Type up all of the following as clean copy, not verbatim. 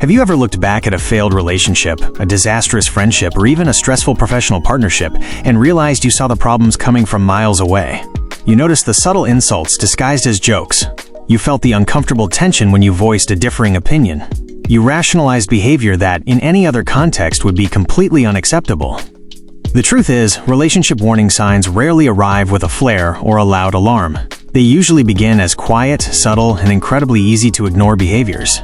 Have you ever looked back at a failed relationship, a disastrous friendship, or even a stressful professional partnership and realized you saw the problems coming from miles away? You noticed the subtle insults disguised as jokes. You felt the uncomfortable tension when you voiced a differing opinion. You rationalized behavior that, in any other context, would be completely unacceptable. The truth is, relationship warning signs rarely arrive with a flare or a loud alarm. They usually begin as quiet, subtle, and incredibly easy to ignore behaviors.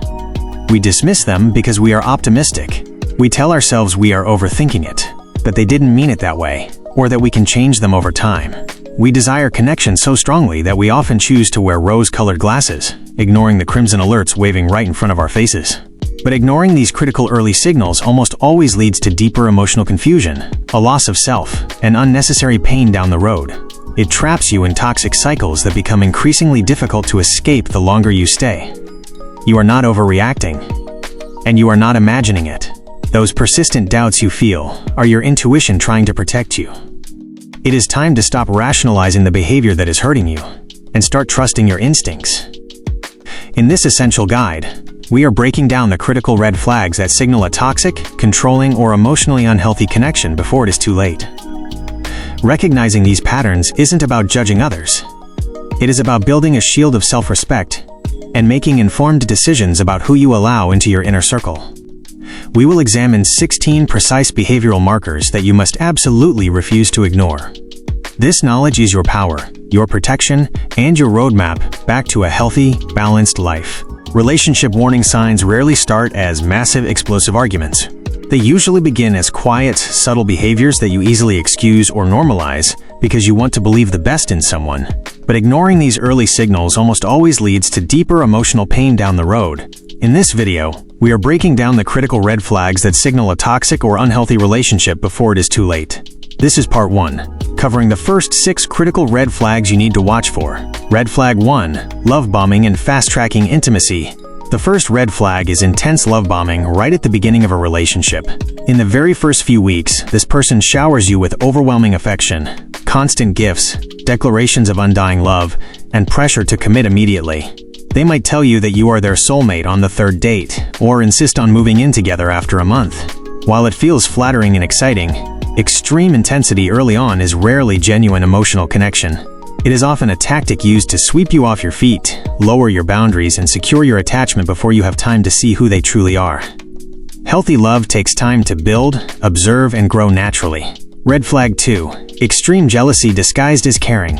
We dismiss them because we are optimistic. We tell ourselves we are overthinking it, that they didn't mean it that way, or that we can change them over time. We desire connection so strongly that we often choose to wear rose-colored glasses, ignoring the crimson alerts waving right in front of our faces. But ignoring these critical early signals almost always leads to deeper emotional confusion, a loss of self, and unnecessary pain down the road. It traps you in toxic cycles that become increasingly difficult to escape the longer you stay. You are not overreacting, and you are not imagining it. Those persistent doubts you feel are your intuition trying to protect you. It is time to stop rationalizing the behavior that is hurting you and start trusting your instincts. In this essential guide, we are breaking down the critical red flags that signal a toxic, controlling, or emotionally unhealthy connection before it is too late. Recognizing these patterns isn't about judging others. It is about building a shield of self-respect and making informed decisions about who you allow into your inner circle. We will examine 16 precise behavioral markers that you must absolutely refuse to ignore. This knowledge is your power, your protection, and your roadmap back to a healthy, balanced life. Relationship warning signs rarely start as massive, explosive arguments. They usually begin as quiet, subtle behaviors that you easily excuse or normalize because you want to believe the best in someone. But ignoring these early signals almost always leads to deeper emotional pain down the road. In this video, we are breaking down the critical red flags that signal a toxic or unhealthy relationship before it is too late. This is part 1, covering the first 6 critical red flags you need to watch for. Red flag 1, love bombing and fast-tracking intimacy. The first red flag is intense love bombing right at the beginning of a relationship. In the very first few weeks, this person showers you with overwhelming affection, constant gifts, declarations of undying love, and pressure to commit immediately. They might tell you that you are their soulmate on the 3rd date, or insist on moving in together after a month. While it feels flattering and exciting, extreme intensity early on is rarely genuine emotional connection. It is often a tactic used to sweep you off your feet, lower your boundaries, and secure your attachment before you have time to see who they truly are. Healthy love takes time to build, observe, and grow naturally. Red flag 2, extreme jealousy disguised as caring.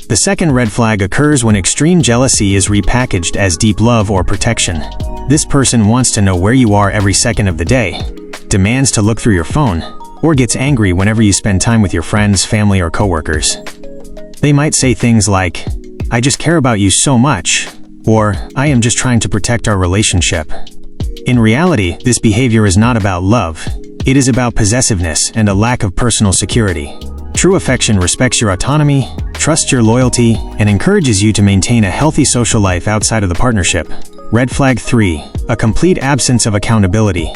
The second red flag occurs when extreme jealousy is repackaged as deep love or protection. This person wants to know where you are every second of the day, demands to look through your phone, or gets angry whenever you spend time with your friends, family, or coworkers. They might say things like, "I just care about you so much," or "I am just trying to protect our relationship." In reality, this behavior is not about love. It is about possessiveness and a lack of personal security. True affection respects your autonomy, trusts your loyalty, and encourages you to maintain a healthy social life outside of the partnership. Red flag 3, a complete absence of accountability.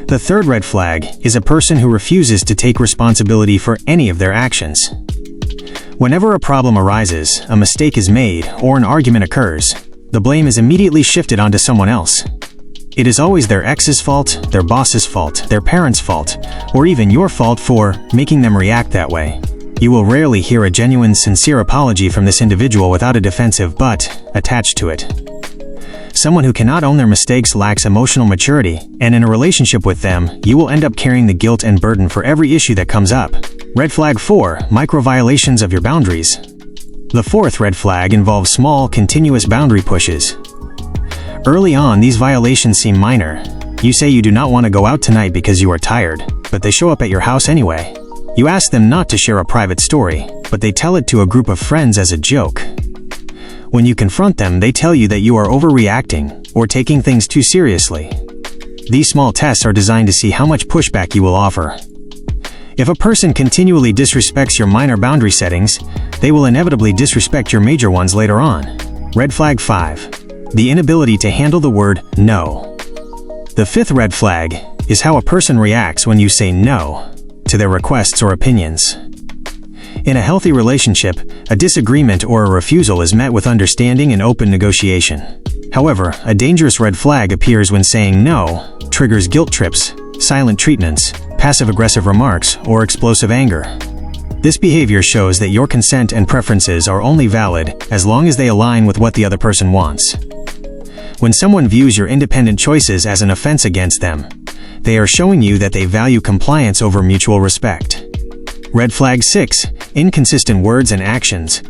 The third red flag is a person who refuses to take responsibility for any of their actions. Whenever a problem arises, a mistake is made, or an argument occurs, the blame is immediately shifted onto someone else. It is always their ex's fault, their boss's fault, their parents' fault, or even your fault for making them react that way. You will rarely hear a genuine, sincere apology from this individual without a defensive but attached to it. Someone who cannot own their mistakes lacks emotional maturity, and in a relationship with them, you will end up carrying the guilt and burden for every issue that comes up. Red flag 4, micro violations of your boundaries. The fourth red flag involves small, continuous boundary pushes. Early on, these violations seem minor. You say you do not want to go out tonight because you are tired, but they show up at your house anyway. You ask them not to share a private story, but they tell it to a group of friends as a joke. When you confront them, they tell you that you are overreacting or taking things too seriously. These small tests are designed to see how much pushback you will offer. If a person continually disrespects your minor boundary settings, they will inevitably disrespect your major ones later on. Red flag 5, the inability to handle the word no. The fifth red flag is how a person reacts when you say no to their requests or opinions. In a healthy relationship, a disagreement or a refusal is met with understanding and open negotiation. However, a dangerous red flag appears when saying no triggers guilt trips, silent treatments, passive-aggressive remarks, or explosive anger. This behavior shows that your consent and preferences are only valid as long as they align with what the other person wants. When someone views your independent choices as an offense against them, they are showing you that they value compliance over mutual respect. Red flag 6. Inconsistent words and actions.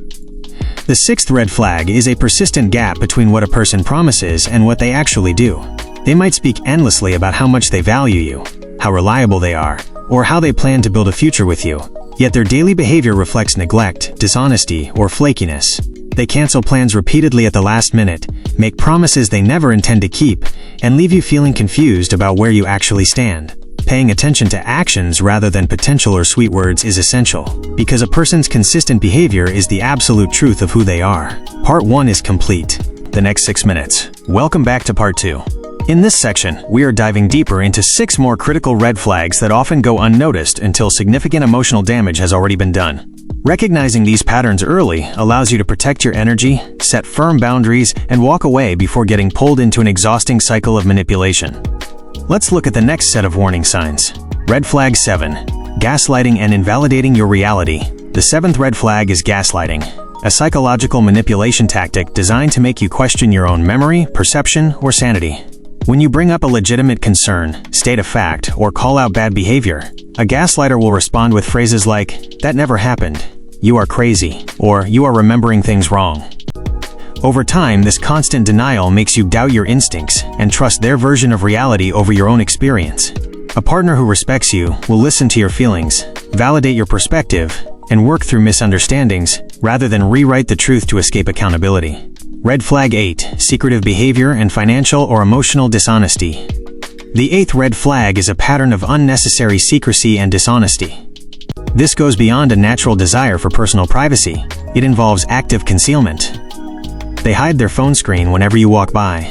The sixth red flag is a persistent gap between what a person promises and what they actually do. They might speak endlessly about how much they value you, how reliable they are, or how they plan to build a future with you, yet their daily behavior reflects neglect, dishonesty, or flakiness. They cancel plans repeatedly at the last minute, make promises they never intend to keep, and leave you feeling confused about where you actually stand. Paying attention to actions rather than potential or sweet words is essential, because a person's consistent behavior is the absolute truth of who they are. Part 1 is complete. The next 6 minutes. Welcome back to Part 2. In this section, we are diving deeper into 6 more critical red flags that often go unnoticed until significant emotional damage has already been done. Recognizing these patterns early allows you to protect your energy, set firm boundaries, and walk away before getting pulled into an exhausting cycle of manipulation. Let's look at the next set of warning signs. Red flag 7. Gaslighting and invalidating your reality. The 7th red flag is gaslighting, a psychological manipulation tactic designed to make you question your own memory, perception, or sanity. When you bring up a legitimate concern, state a fact, or call out bad behavior, a gaslighter will respond with phrases like, "That never happened," "You are crazy," or "You are remembering things wrong." Over time, this constant denial makes you doubt your instincts and trust their version of reality over your own experience. A partner who respects you will listen to your feelings, validate your perspective, and work through misunderstandings rather than rewrite the truth to escape accountability. Red flag 8. Secretive behavior and financial or emotional dishonesty. The 8th red flag is a pattern of unnecessary secrecy and dishonesty. This goes beyond a natural desire for personal privacy. It involves active concealment. They hide their phone screen whenever you walk by,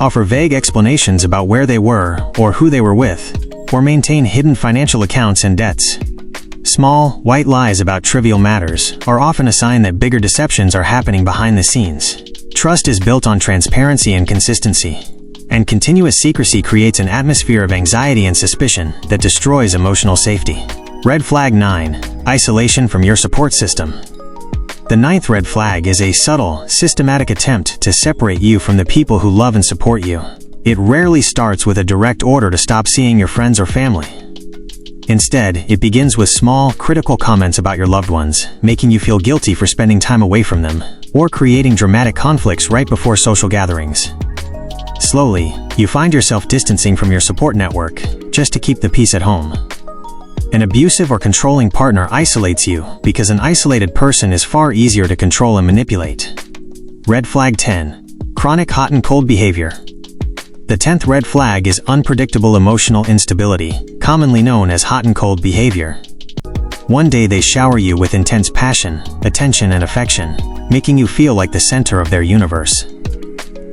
offer vague explanations about where they were or who they were with, or maintain hidden financial accounts and debts. Small, white lies about trivial matters are often a sign that bigger deceptions are happening behind the scenes. Trust is built on transparency and consistency, and continuous secrecy creates an atmosphere of anxiety and suspicion that destroys emotional safety. Red flag 9. Isolation from your support system. The 9th red flag is a subtle, systematic attempt to separate you from the people who love and support you. It rarely starts with a direct order to stop seeing your friends or family. Instead, it begins with small, critical comments about your loved ones, making you feel guilty for spending time away from them, or creating dramatic conflicts right before social gatherings. Slowly, you find yourself distancing from your support network, just to keep the peace at home. An abusive or controlling partner isolates you because an isolated person is far easier to control and manipulate. Red flag 10. Chronic hot and cold behavior. The 10th red flag is unpredictable emotional instability, commonly known as hot and cold behavior. One day they shower you with intense passion, attention, and affection, making you feel like the center of their universe.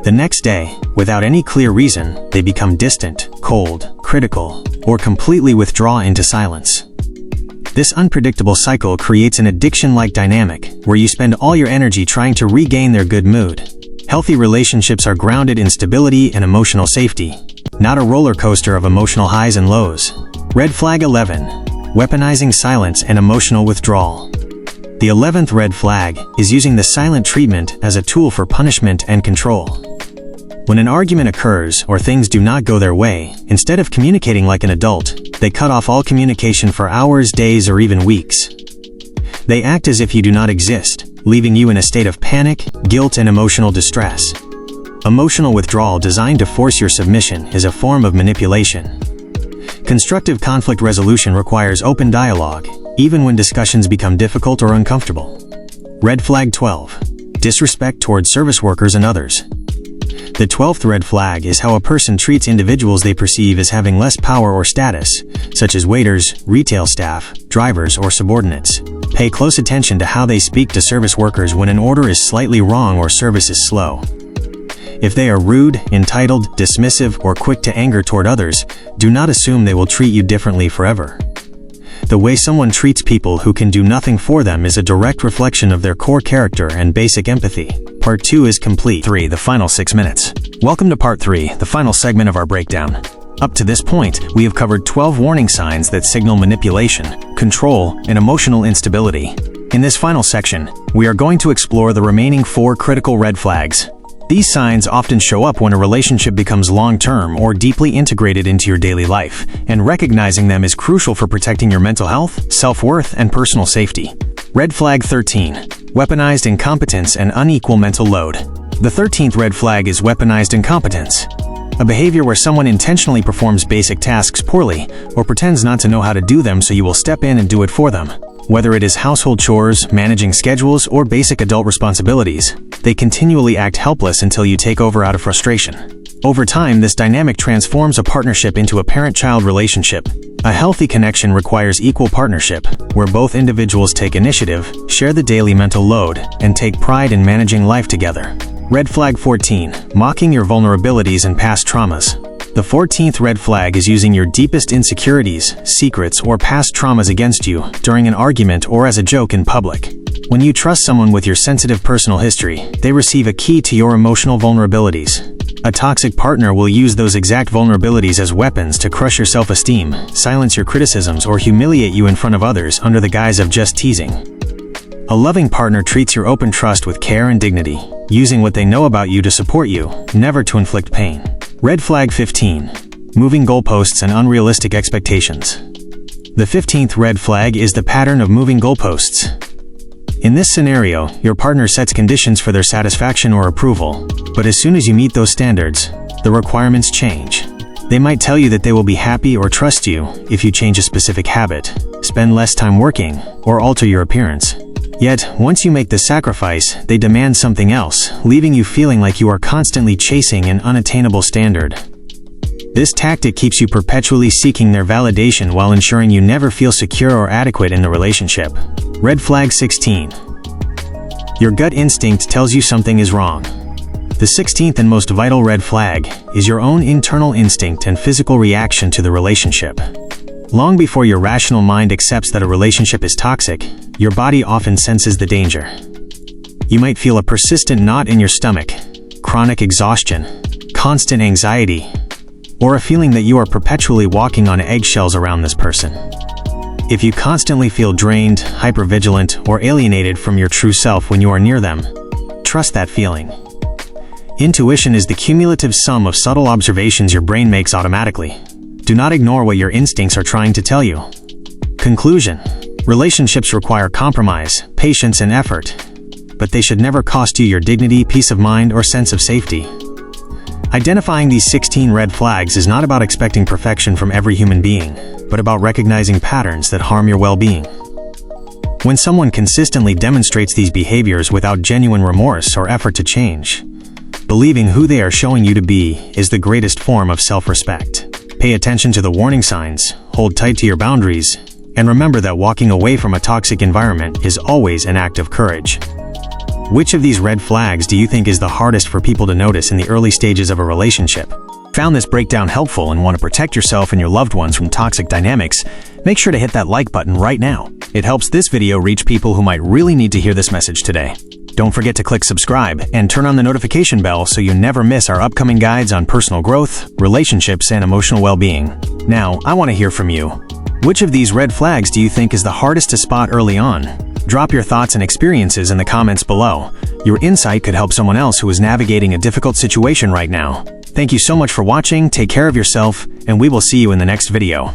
The next day, without any clear reason, they become distant, cold, critical, or completely withdraw into silence. This unpredictable cycle creates an addiction-like dynamic, where you spend all your energy trying to regain their good mood. Healthy relationships are grounded in stability and emotional safety, not a roller coaster of emotional highs and lows. Red flag 11. Weaponizing silence and emotional withdrawal. The 11th red flag is using the silent treatment as a tool for punishment and control. When an argument occurs or things do not go their way, instead of communicating like an adult, they cut off all communication for hours, days, or even weeks. They act as if you do not exist, leaving you in a state of panic, guilt, and emotional distress. Emotional withdrawal designed to force your submission is a form of manipulation. Constructive conflict resolution requires open dialogue, even when discussions become difficult or uncomfortable. Red flag 12. Disrespect towards service workers and others. The 12th red flag is how a person treats individuals they perceive as having less power or status, such as waiters, retail staff, drivers, or subordinates. Pay close attention to how they speak to service workers when an order is slightly wrong or service is slow. If they are rude, entitled, dismissive, or quick to anger toward others, do not assume they will treat you differently forever. The way someone treats people who can do nothing for them is a direct reflection of their core character and basic empathy. Part 2 is complete. 3. The final 6 minutes. Welcome to Part 3, the final segment of our breakdown. Up to this point, we have covered 12 warning signs that signal manipulation, control, and emotional instability. In this final section, we are going to explore the remaining 4 critical red flags. These signs often show up when a relationship becomes long-term or deeply integrated into your daily life, and recognizing them is crucial for protecting your mental health, self-worth, and personal safety. Red flag 13. Weaponized incompetence and unequal mental load. The 13th red flag is weaponized incompetence. A behavior where someone intentionally performs basic tasks poorly or pretends not to know how to do them so you will step in and do it for them. Whether it is household chores, managing schedules, or basic adult responsibilities, they continually act helpless until you take over out of frustration. Over time, this dynamic transforms a partnership into a parent-child relationship. A healthy connection requires equal partnership, where both individuals take initiative, share the daily mental load, and take pride in managing life together. Red flag 14. Mocking your vulnerabilities and past traumas. The 14th red flag is using your deepest insecurities, secrets, or past traumas against you during an argument or as a joke in public. When you trust someone with your sensitive personal history, they receive a key to your emotional vulnerabilities. A toxic partner will use those exact vulnerabilities as weapons to crush your self-esteem, silence your criticisms, or humiliate you in front of others under the guise of just teasing. A loving partner treats your open trust with care and dignity, using what they know about you to support you, never to inflict pain. Red flag 15. Moving goalposts and unrealistic expectations. The 15th red flag is the pattern of moving goalposts. In this scenario, your partner sets conditions for their satisfaction or approval, but as soon as you meet those standards, the requirements change. They might tell you that they will be happy or trust you if you change a specific habit, spend less time working, or alter your appearance. Yet, once you make the sacrifice, they demand something else, leaving you feeling like you are constantly chasing an unattainable standard. This tactic keeps you perpetually seeking their validation while ensuring you never feel secure or adequate in the relationship. Red flag 16. Your gut instinct tells you something is wrong. The 16th and most vital red flag is your own internal instinct and physical reaction to the relationship. Long before your rational mind accepts that a relationship is toxic, your body often senses the danger. You might feel a persistent knot in your stomach, chronic exhaustion, constant anxiety, or a feeling that you are perpetually walking on eggshells around this person. If you constantly feel drained, hypervigilant, or alienated from your true self when you are near them, trust that feeling. Intuition is the cumulative sum of subtle observations your brain makes automatically. Do not ignore what your instincts are trying to tell you. Conclusion: relationships require compromise, patience, and effort, but they should never cost you your dignity, peace of mind, or sense of safety. Identifying these 16 red flags is not about expecting perfection from every human being, but about recognizing patterns that harm your well-being. When someone consistently demonstrates these behaviors without genuine remorse or effort to change, believing who they are showing you to be is the greatest form of self-respect. Pay attention to the warning signs, hold tight to your boundaries, and remember that walking away from a toxic environment is always an act of courage. Which of these red flags do you think is the hardest for people to notice in the early stages of a relationship? Found this breakdown helpful and want to protect yourself and your loved ones from toxic dynamics? Make sure to hit that like button right now. It helps this video reach people who might really need to hear this message today. Don't forget to click subscribe and turn on the notification bell so you never miss our upcoming guides on personal growth, relationships, and emotional well-being. Now, I want to hear from you. Which of these red flags do you think is the hardest to spot early on? Drop your thoughts and experiences in the comments below. Your insight could help someone else who is navigating a difficult situation right now. Thank you so much for watching, take care of yourself, and we will see you in the next video.